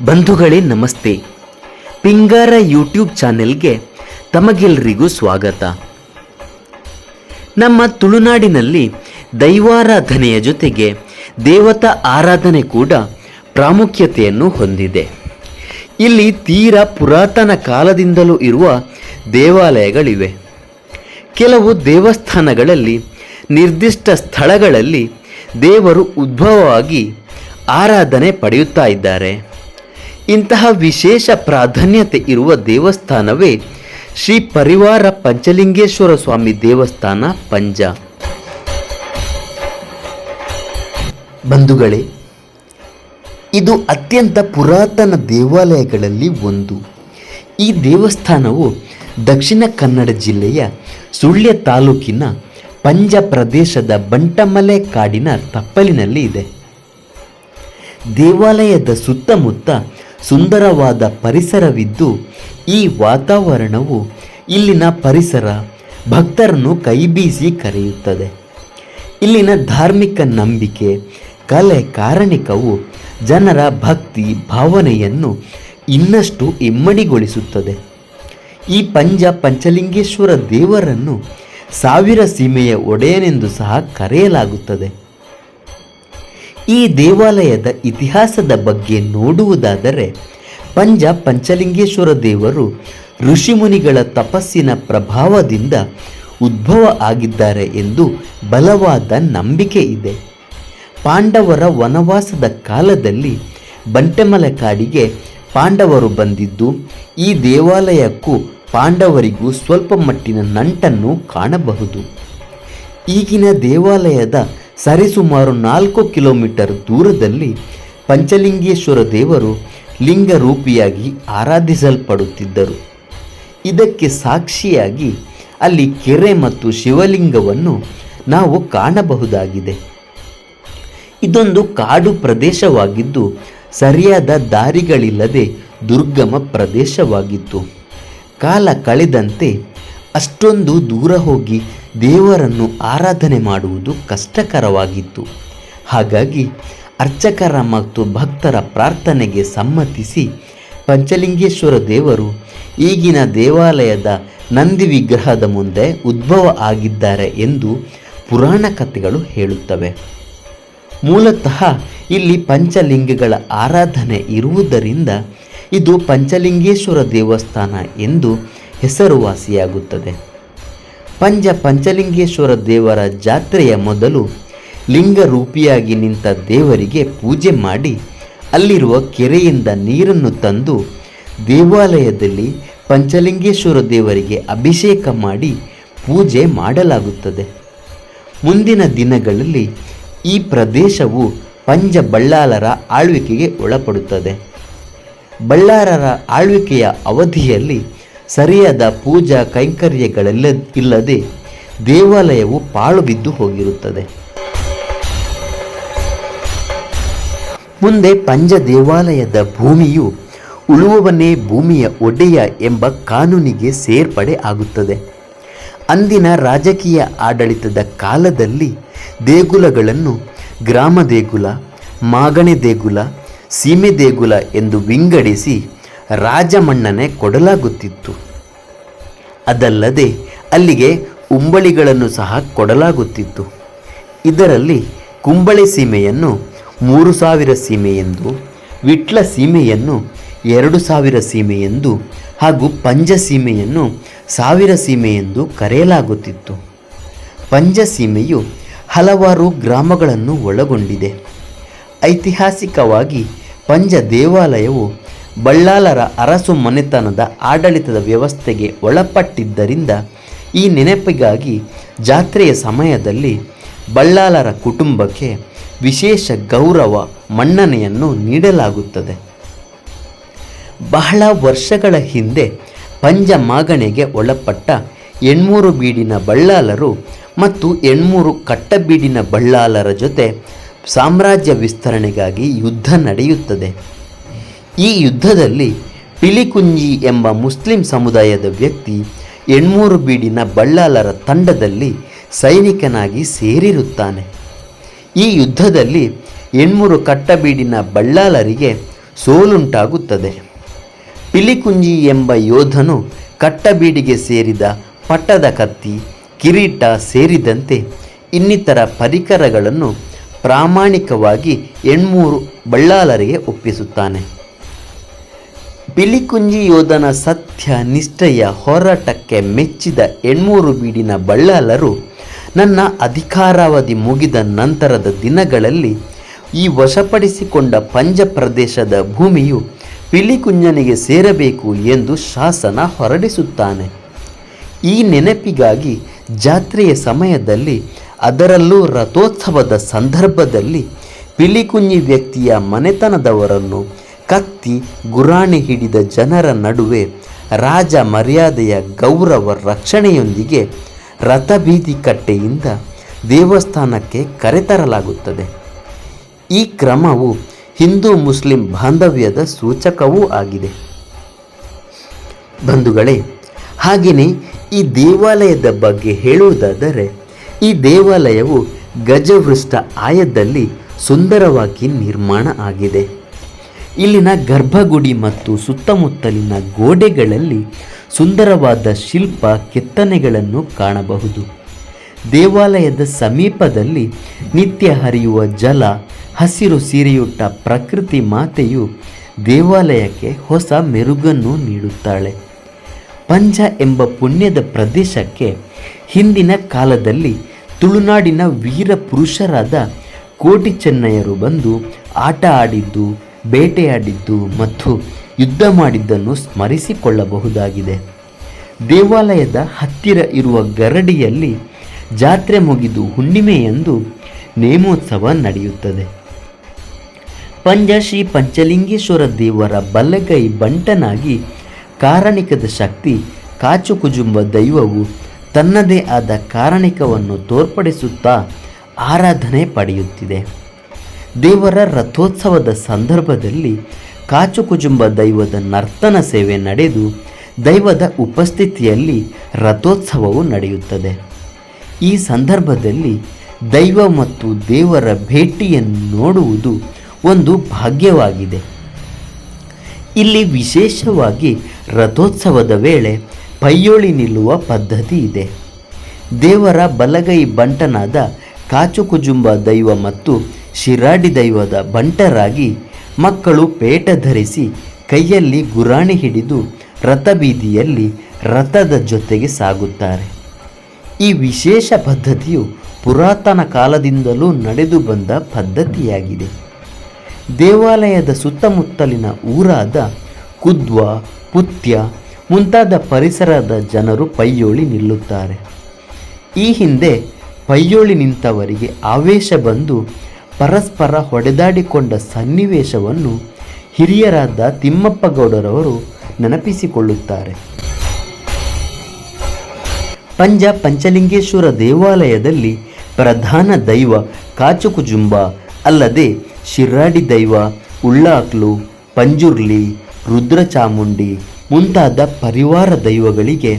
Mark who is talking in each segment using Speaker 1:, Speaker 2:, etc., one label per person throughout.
Speaker 1: ಬಂಧುಗಳೇ ನಮಸ್ತೆ. ಪಿಂಗಾರ ಯೂಟ್ಯೂಬ್ ಚಾನೆಲ್ಗೆ ತಮಗೆಲ್ಲರಿಗೂ ಸ್ವಾಗತ. ನಮ್ಮ ತುಳುನಾಡಿನಲ್ಲಿ ದೈವಾರಾಧನೆಯ ಜೊತೆಗೆ ದೇವತಾ ಆರಾಧನೆ ಕೂಡ ಪ್ರಾಮುಖ್ಯತೆಯನ್ನು ಹೊಂದಿದೆ. ಇಲ್ಲಿ ತೀರಾ ಪುರಾತನ ಕಾಲದಿಂದಲೂ ಇರುವ ದೇವಾಲಯಗಳಿವೆ. ಕೆಲವು ದೇವಸ್ಥಾನಗಳಲ್ಲಿ ನಿರ್ದಿಷ್ಟ ಸ್ಥಳಗಳಲ್ಲಿ ದೇವರು ಉದ್ಭವವಾಗಿ ಆರಾಧನೆ ಪಡೆಯುತ್ತಾ ಇದ್ದಾರೆ. ಇಂತಹ ವಿಶೇಷ ಪ್ರಾಧಾನ್ಯತೆ ಇರುವ ದೇವಸ್ಥಾನವೇ ಶ್ರೀ ಪರಿವಾರ ಪಂಚಲಿಂಗೇಶ್ವರ ಸ್ವಾಮಿ ದೇವಸ್ಥಾನ ಪಂಜ. ಬಂಧುಗಳೇ, ಇದು ಅತ್ಯಂತ ಪುರಾತನ ದೇವಾಲಯಗಳಲ್ಲಿ ಒಂದು. ಈ ದೇವಸ್ಥಾನವು ದಕ್ಷಿಣ ಕನ್ನಡ ಜಿಲ್ಲೆಯ ಸುಳ್ಯ ತಾಲೂಕಿನ ಪಂಜ ಪ್ರದೇಶದ ಬಂಟಮಲೆ ಕಾಡಿನ ತಪ್ಪಲಿನಲ್ಲಿ ಇದೆ. ದೇವಾಲಯದ ಸುತ್ತಮುತ್ತ ಸುಂದರವಾದ ಪರಿಸರವಿದ್ದು, ಈ ವಾತಾವರಣವು ಇಲ್ಲಿನ ಪರಿಸರ ಭಕ್ತರನ್ನು ಕೈಬೀಸಿ ಕರೆಯುತ್ತದೆ. ಇಲ್ಲಿನ ಧಾರ್ಮಿಕ ನಂಬಿಕೆ, ಕಲೆ, ಕಾರಣಿಕವು ಜನರ ಭಕ್ತಿ ಭಾವನೆಯನ್ನು ಇನ್ನಷ್ಟು ಇಮ್ಮಡಿಗೊಳಿಸುತ್ತದೆ. ಈ ಪಂಚಲಿಂಗೇಶ್ವರ ದೇವರನ್ನು ಸಾವಿರ ಸೀಮೆಯ ಒಡೆಯನೆಂದು ಸಹ ಕರೆಯಲಾಗುತ್ತದೆ. ಈ ದೇವಾಲಯದ ಇತಿಹಾಸದ ಬಗ್ಗೆ ನೋಡುವುದಾದರೆ, ಪಂಚಲಿಂಗೇಶ್ವರ ದೇವರು ಋಷಿಮುನಿಗಳ ತಪಸ್ಸಿನ ಪ್ರಭಾವದಿಂದ ಉದ್ಭವ ಆಗಿದ್ದಾರೆ ಎಂದು ಬಲವಾದ ನಂಬಿಕೆ ಇದೆ. ಪಾಂಡವರ ವನವಾಸದ ಕಾಲದಲ್ಲಿ ಬಂಟೆಮಲೆ ಕಾಡಿಗೆ ಪಾಂಡವರು ಬಂದಿದ್ದು, ಈ ದೇವಾಲಯಕ್ಕೂ ಪಾಂಡವರಿಗೂ ಸ್ವಲ್ಪ ಮಟ್ಟಿನ ನಂಟನ್ನು ಕಾಣಬಹುದು. ಈಗಿನ ದೇವಾಲಯದ ಸರಿಸುಮಾರು 4 ಕಿಲೋಮೀಟರ್ ದೂರದಲ್ಲಿ ಪಂಚಲಿಂಗೇಶ್ವರ ದೇವರು ಲಿಂಗ ರೂಪಿಯಾಗಿ ಆರಾಧಿಸಲ್ಪಡುತ್ತಿದ್ದರು. ಇದಕ್ಕೆ ಸಾಕ್ಷಿಯಾಗಿ ಅಲ್ಲಿ ಕೆರೆ ಮತ್ತು ಶಿವಲಿಂಗವನ್ನು ನಾವು ಕಾಣಬಹುದಾಗಿದೆ. ಇದೊಂದು ಕಾಡು ಪ್ರದೇಶವಾಗಿದ್ದು, ಸರಿಯಾದ ದಾರಿಗಳಿಲ್ಲದೆ ದುರ್ಗಮ ಪ್ರದೇಶವಾಗಿತ್ತು. ಕಾಲ ಕಳೆದಂತೆ ಅಷ್ಟೊಂದು ದೂರ ಹೋಗಿ ದೇವರನ್ನು ಆರಾಧನೆ ಮಾಡುವುದು ಕಷ್ಟಕರವಾಗಿತ್ತು. ಹಾಗಾಗಿ ಅರ್ಚಕರ ಮತ್ತು ಭಕ್ತರ ಪ್ರಾರ್ಥನೆಗೆ ಸಮ್ಮತಿಸಿ ಪಂಚಲಿಂಗೇಶ್ವರ ದೇವರು ಈಗಿನ ದೇವಾಲಯದ ನಂದಿ ವಿಗ್ರಹದ ಮುಂದೆ ಉದ್ಭವ ಆಗಿದ್ದಾರೆ ಎಂದು ಪುರಾಣ ಕಥೆಗಳು ಹೇಳುತ್ತವೆ. ಮೂಲತಃ ಇಲ್ಲಿ ಪಂಚಲಿಂಗಗಳ ಆರಾಧನೆ ಇರುವುದರಿಂದ ಇದು ಪಂಚಲಿಂಗೇಶ್ವರ ದೇವಸ್ಥಾನ ಎಂದು ಹೆಸರುವಾಸಿಯಾಗುತ್ತದೆ. ಪಂಚಲಿಂಗೇಶ್ವರ ದೇವರ ಜಾತ್ರೆಯ ಮೊದಲು ಲಿಂಗ ರೂಪಿಯಾಗಿ ನಿಂತ ದೇವರಿಗೆ ಪೂಜೆ ಮಾಡಿ ಅಲ್ಲಿರುವ ಕೆರೆಯಿಂದ ನೀರನ್ನು ತಂದು ದೇವಾಲಯದಲ್ಲಿ ಪಂಚಲಿಂಗೇಶ್ವರ ದೇವರಿಗೆ ಅಭಿಷೇಕ ಮಾಡಿ ಪೂಜೆ ಮಾಡಲಾಗುತ್ತದೆ. ಮುಂದಿನ ದಿನಗಳಲ್ಲಿ ಈ ಪ್ರದೇಶವು ಪಂಜ ಬಳ್ಳಾಲರ ಆಳ್ವಿಕೆಗೆ ಒಳಪಡುತ್ತದೆ. ಬಳ್ಳಾರರ ಆಳ್ವಿಕೆಯ ಅವಧಿಯಲ್ಲಿ ಸರಿಯಾದ ಪೂಜಾ ಕೈಂಕರ್ಯಗಳಿಲ್ಲದೆ ದೇವಾಲಯವು ಪಾಳು ಬಿದ್ದು ಹೋಗಿರುತ್ತದೆ. ಮುಂದೆ ಪಂಜ ದೇವಾಲಯದ ಭೂಮಿಯು ಉಳುವವನೇ ಭೂಮಿಯ ಒಡೆಯ ಎಂಬ ಕಾನೂನಿಗೆ ಸೇರ್ಪಡೆ ಆಗುತ್ತದೆ. ಅಂದಿನ ರಾಜಕೀಯ ಆಡಳಿತದ ಕಾಲದಲ್ಲಿ ದೇಗುಲಗಳನ್ನು ಗ್ರಾಮ ದೇಗುಲ, ಮಾಗಣೆ ದೇಗುಲ, ಸೀಮೆ ದೇಗುಲ ಎಂದು ವಿಂಗಡಿಸಿ ರಾಜಮನ್ನಣೆ ಕೊಡಲಾಗುತ್ತಿತ್ತು. ಅದಲ್ಲದೆ ಅಲ್ಲಿಗೆ ಉಂಬಳಿಗಳನ್ನು ಸಹ ಕೊಡಲಾಗುತ್ತಿತ್ತು. ಇದರಲ್ಲಿ ಕುಂಬಳೆ ಸೀಮೆಯನ್ನು 3000 ಸೀಮೆ ಎಂದು, ವಿಟ್ಲ ಸೀಮೆಯನ್ನು 2000 ಸೀಮೆ ಎಂದು ಹಾಗೂ ಪಂಜ ಸೀಮೆಯನ್ನು 1000 ಸೀಮೆ ಎಂದು ಕರೆಯಲಾಗುತ್ತಿತ್ತು. ಪಂಜ ಸೀಮೆಯು ಹಲವಾರು ಗ್ರಾಮಗಳನ್ನು ಒಳಗೊಂಡಿದೆ. ಐತಿಹಾಸಿಕವಾಗಿ ಪಂಜ ದೇವಾಲಯವು ಬಳ್ಳಾಲರ ಅರಸು ಮನೆತನದ ಆಡಳಿತದ ವ್ಯವಸ್ಥೆಗೆ ಒಳಪಟ್ಟಿದ್ದರಿಂದ ಈ ನೆನಪಿಗಾಗಿ ಜಾತ್ರೆಯ ಸಮಯದಲ್ಲಿ ಬಳ್ಳಾಲರ ಕುಟುಂಬಕ್ಕೆ ವಿಶೇಷ ಗೌರವ ಮನ್ನಣೆಯನ್ನು ನೀಡಲಾಗುತ್ತದೆ. ಬಹಳ ವರ್ಷಗಳ ಹಿಂದೆ ಪಂಜ ಮಾಗಣೆಗೆ ಒಳಪಟ್ಟ 8 ಬೀಡಿನ ಬಳ್ಳಾಲರು ಮತ್ತು 8 ಕಟ್ಟಬೀಡಿನ ಬಳ್ಳಾಲರ ಜೊತೆ ಸಾಮ್ರಾಜ್ಯ ವಿಸ್ತರಣೆಗಾಗಿ ಯುದ್ಧ ನಡೆಯುತ್ತದೆ. ಈ ಯುದ್ಧದಲ್ಲಿ ಪಿಲಿಕುಂಜಿ ಎಂಬ ಮುಸ್ಲಿಂ ಸಮುದಾಯದ ವ್ಯಕ್ತಿ 8 ಬೀಡಿನ ಬಳ್ಳಾಲರ ತಂಡದಲ್ಲಿ ಸೈನಿಕನಾಗಿ ಸೇರಿರುತ್ತಾನೆ. ಈ ಯುದ್ಧದಲ್ಲಿ 8 ಕಟ್ಟಬೀಡಿನ ಬಳ್ಳಾಲರಿಗೆ ಸೋಲುಂಟಾಗುತ್ತದೆ. ಪಿಲಿಕುಂಜಿ ಎಂಬ ಯೋಧನು ಕಟ್ಟಬೀಡಿಗೆ ಸೇರಿದ ಪಟ್ಟದ ಕತ್ತಿ, ಕಿರೀಟ ಸೇರಿದಂತೆ ಇನ್ನಿತರ ಪರಿಕರಗಳನ್ನು ಪ್ರಾಮಾಣಿಕವಾಗಿ 800 ಬಳ್ಳಾಲರಿಗೆ ಒಪ್ಪಿಸುತ್ತಾನೆ. ಪಿಲಿಕುಂಜಿ ಯೋಧನ ಸತ್ಯ ನಿಷ್ಠೆಯ ಹೋರಾಟಕ್ಕೆ ಮೆಚ್ಚಿದ 800 ಬೀಡಿನ ಬಳ್ಳಾಲರು, ನನ್ನ ಅಧಿಕಾರಾವಧಿ ಮುಗಿದ ನಂತರದ ದಿನಗಳಲ್ಲಿ ಈ ವಶಪಡಿಸಿಕೊಂಡ ಪಂಜ ಪ್ರದೇಶದ ಭೂಮಿಯು ಪಿಲಿಕುಂಜನಿಗೆ ಸೇರಬೇಕು ಎಂದು ಶಾಸನ ಹೊರಡಿಸುತ್ತಾನೆ. ಈ ನೆನಪಿಗಾಗಿ ಜಾತ್ರೆಯ ಸಮಯದಲ್ಲಿ, ಅದರಲ್ಲೂ ರಥೋತ್ಸವದ ಸಂದರ್ಭದಲ್ಲಿ ಪಿಲಿಕುಂಜಿ ವ್ಯಕ್ತಿಯ ಮನೆತನದವರನ್ನು ಕತ್ತಿ, ಗುರಾಣಿ ಹಿಡಿದ ಜನರ ನಡುವೆ ರಾಜ ಮರ್ಯಾದೆಯ ಗೌರವ ರಕ್ಷಣೆಯೊಂದಿಗೆ ರಥಬೀದಿ ಕಟ್ಟೆಯಿಂದ ದೇವಸ್ಥಾನಕ್ಕೆ ಕರೆತರಲಾಗುತ್ತದೆ. ಈ ಕ್ರಮವು ಹಿಂದೂ ಮುಸ್ಲಿಂ ಬಾಂಧವ್ಯದ ಸೂಚಕವೂ ಆಗಿದೆ. ಬಂಧುಗಳೇ, ಹಾಗೆಯೇ ಈ ದೇವಾಲಯದ ಬಗ್ಗೆ ಹೇಳುವುದಾದರೆ, ಈ ದೇವಾಲಯವು ಗಜವೃಷ್ಟ ಆಯದಲ್ಲಿ ಸುಂದರವಾಗಿ ನಿರ್ಮಾಣ ಆಗಿದೆ. ಇಲ್ಲಿನ ಗರ್ಭಗುಡಿ ಮತ್ತು ಸುತ್ತಮುತ್ತಲಿನ ಗೋಡೆಗಳಲ್ಲಿ ಸುಂದರವಾದ ಶಿಲ್ಪ ಕೆತ್ತನೆಗಳನ್ನು ಕಾಣಬಹುದು. ದೇವಾಲಯದ ಸಮೀಪದಲ್ಲಿ ನಿತ್ಯ ಹರಿಯುವ ಜಲ, ಹಸಿರು ಸೀರೆಯುಟ್ಟ ಪ್ರಕೃತಿ ಮಾತೆಯು ದೇವಾಲಯಕ್ಕೆ ಹೊಸ ಮೆರುಗನ್ನು ನೀಡುತ್ತಾಳೆ. ಪಂಜ ಎಂಬ ಪುಣ್ಯದ ಪ್ರದೇಶಕ್ಕೆ ಹಿಂದಿನ ಕಾಲದಲ್ಲಿ ತುಳುನಾಡಿನ ವೀರ ಪುರುಷರಾದ ಕೋಟಿ ಚೆನ್ನಯ್ಯರು ಬಂದು ಆಟ ಆಡಿದ್ದು, ಬೇಟೆಯಾಡಿದ್ದು ಮತ್ತು ಯುದ್ಧ ಮಾಡಿದ್ದನ್ನು ಸ್ಮರಿಸಿಕೊಳ್ಳಬಹುದಾಗಿದೆ. ದೇವಾಲಯದ ಹತ್ತಿರ ಇರುವ ಗರಡಿಯಲ್ಲಿ ಜಾತ್ರೆ ಮುಗಿದು ಹುಣ್ಣಿಮೆಯಂದು ನೇಮೋತ್ಸವ ನಡೆಯುತ್ತದೆ. ಪಂಜ ಶ್ರೀ ಪಂಚಲಿಂಗೇಶ್ವರ ದೇವರ ಬಲಗೈ ಬಂಟನಾಗಿ ಕಾರಣಿಕದ ಶಕ್ತಿ ಕಾಚುಕುಜುಂಬ ದೈವವು ತನ್ನದೇ ಆದ ಕಾರಣಿಕವನ್ನು ತೋರ್ಪಡಿಸುತ್ತಾ ಆರಾಧನೆ ಪಡೆಯುತ್ತಿದೆ. ದೇವರ ರಥೋತ್ಸವದ ಸಂದರ್ಭದಲ್ಲಿ ಕಾಚುಕುಜುಂಬ ದೈವದ ನರ್ತನ ಸೇವೆ ನಡೆದು ದೈವದ ಉಪಸ್ಥಿತಿಯಲ್ಲಿ ರಥೋತ್ಸವವು ನಡೆಯುತ್ತದೆ. ಈ ಸಂದರ್ಭದಲ್ಲಿ ದೈವ ಮತ್ತು ದೇವರ ಭೇಟಿಯನ್ನು ನೋಡುವುದು ಒಂದು ಭಾಗ್ಯವಾಗಿದೆ. ಇಲ್ಲಿ ವಿಶೇಷವಾಗಿ ರಥೋತ್ಸವದ ವೇಳೆ ಪಯ್ಯೋಳಿ ನಿಲ್ಲುವ ಪದ್ಧತಿ ಇದೆ. ದೇವರ ಬಲಗೈ ಬಂಟನಾದ ಕಾಚುಕುಜುಂಬ ದೈವ ಮತ್ತು ಶಿರಾಡಿ ದೈವದ ಬಂಟರಾಗಿ ಮಕ್ಕಳು ಪೇಟ ಧರಿಸಿ ಕೈಯಲ್ಲಿ ಗುರಾಣಿ ಹಿಡಿದು ರಥಬೀದಿಯಲ್ಲಿ ರಥದ ಜೊತೆಗೆ ಸಾಗುತ್ತಾರೆ. ಈ ವಿಶೇಷ ಪದ್ಧತಿಯು ಪುರಾತನ ಕಾಲದಿಂದಲೂ ನಡೆದು ಬಂದ ಪದ್ಧತಿಯಾಗಿದೆ. ದೇವಾಲಯದ ಸುತ್ತಮುತ್ತಲಿನ ಊರಾದ ಕುದ್ವ, ಪುತ್ಯ ಮುಂತಾದ ಪರಿಸರದ ಜನರು ಪಯ್ಯೋಳಿ ನಿಲ್ಲುತ್ತಾರೆ. ಈ ಹಿಂದೆ ಪಯ್ಯೋಳಿ ನಿಂತವರಿಗೆ ಆವೇಶ ಬಂದು ಪರಸ್ಪರ ಹೊಡೆದಾಡಿಕೊಂಡ ಸನ್ನಿವೇಶವನ್ನು ಹಿರಿಯರಾದ ತಿಮ್ಮಪ್ಪ ಗೌಡರವರು ನೆನಪಿಸಿಕೊಳ್ಳುತ್ತಾರೆ. ಪಂಜ ಪಂಚಲಿಂಗೇಶ್ವರ ದೇವಾಲಯದಲ್ಲಿ ಪ್ರಧಾನ ದೈವ ಕಾಚುಕುಜುಂಬ ಅಲ್ಲದೆ ಶಿರಾಡಿ ದೈವ, ಉಳ್ಳಾಕ್ಲು, ಪಂಜುರ್ಲಿ, ರುದ್ರಚಾಮುಂಡಿ ಮುಂತಾದ ಪರಿವಾರ ದೈವಗಳಿಗೆ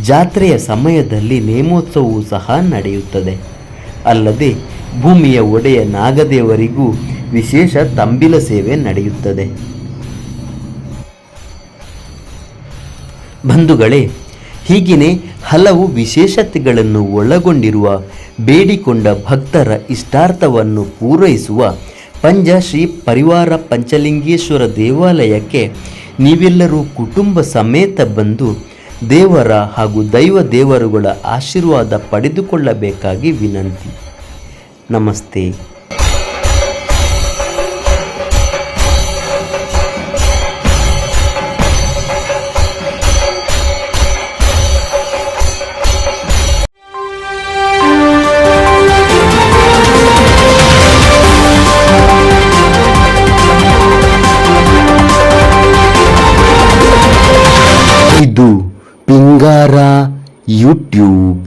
Speaker 1: ಜಾತ್ರೆಯ ಸಮಯದಲ್ಲಿ ನೇಮೋತ್ಸವವೂ ಸಹ ನಡೆಯುತ್ತದೆ. ಅಲ್ಲದೆ ಭೂಮಿಯ ಒಡೆಯ ನಾಗದೇವರಿಗೂ ವಿಶೇಷ ತಂಬಿಲ ಸೇವೆ ನಡೆಯುತ್ತದೆ. ಬಂಧುಗಳೇ, ಹೀಗೆಯೇ ಹಲವು ವಿಶೇಷತೆಗಳನ್ನು ಒಳಗೊಂಡಿರುವ ಬೇಡಿಕೊಂಡ ಭಕ್ತರ ಇಷ್ಟಾರ್ಥವನ್ನು ಪೂರೈಸುವ ಪಂಜ ಶ್ರೀ ಪರಿವಾರ ಪಂಚಲಿಂಗೇಶ್ವರ ದೇವಾಲಯಕ್ಕೆ ನೀವೆಲ್ಲರೂ ಕುಟುಂಬ ಸಮೇತ ಬಂದು ದೇವರ ಹಾಗೂ ದೈವ ದೇವರುಗಳ ಆಶೀರ್ವಾದ ಪಡೆದುಕೊಳ್ಳಬೇಕಾಗಿ ವಿನಂತಿ. ನಮಸ್ತೆ. ಇದು ಪಿಂಗಾರ ಯೂಟ್ಯೂಬ್.